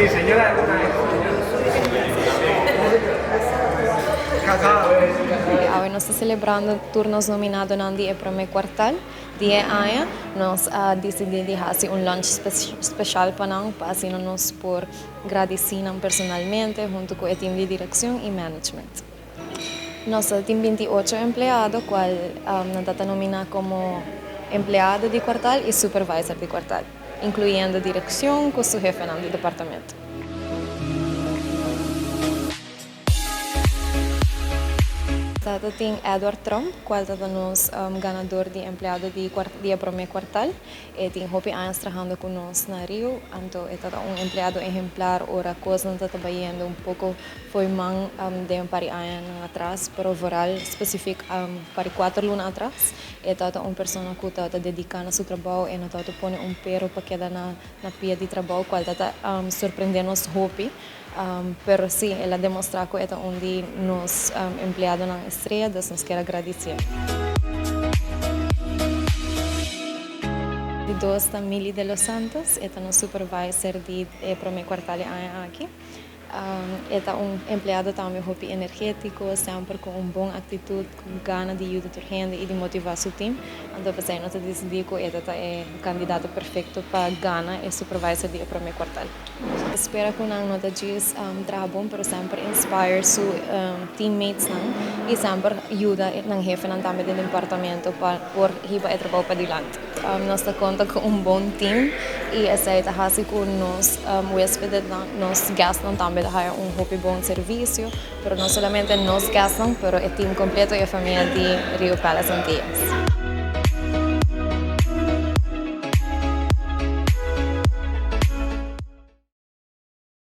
Sí, señora, alguna Hoy nós estamos celebrando turnos nominados no dia para o meu quartal. Dia amanhã nós decidimos fazer lunch especial para nós, para assim nós por agradecer personalmente junto com o time de direção e management. Nós temos 28 empregados, qual nós estamos nominados como empleado de quartal e supervisor de quartal, incluindo a direção com o seu chefe do departamento. Tem Edward Trump, qual é o nosso ganador de empregado de primeiro quartal. E tem Hopi anos trabalhando conosco na Rio, então é empregado exemplar, ora coisa não está trabalhando pouco, foi man de par anos atrás, para o voral específico para 4 anos atrás. É uma pessoa que está dedicada ao seu trabalho e não está pondo pero para quedar na pia de trabalho, qual está surpreendendo os Hopi. Pero sim, ela demonstra que é onde nós empregados na estreia, nós queremos agradecer. De dois Mili de los Santos, é o supervisor de primeiro quartal aqui. É empregado também hopi energético, sempre com boa atitude, com gana de ajudar a gente e de motivar seu time. Então, você não decidiu que é o candidato perfeito para ganhar e supervisor de primeiro quartal. Espero que não diz trabalho bom, mas sempre inspire seus teammates e sempre ajuda o chefe também do departamento para ir para o trabalho para adiante. Nós contamos com bom time e aceita fazer com nós hóspedes, nós gastos também dar hopi bom serviço, mas não somente nós gastos, mas o time completo e a família de Rio Palace Antillas.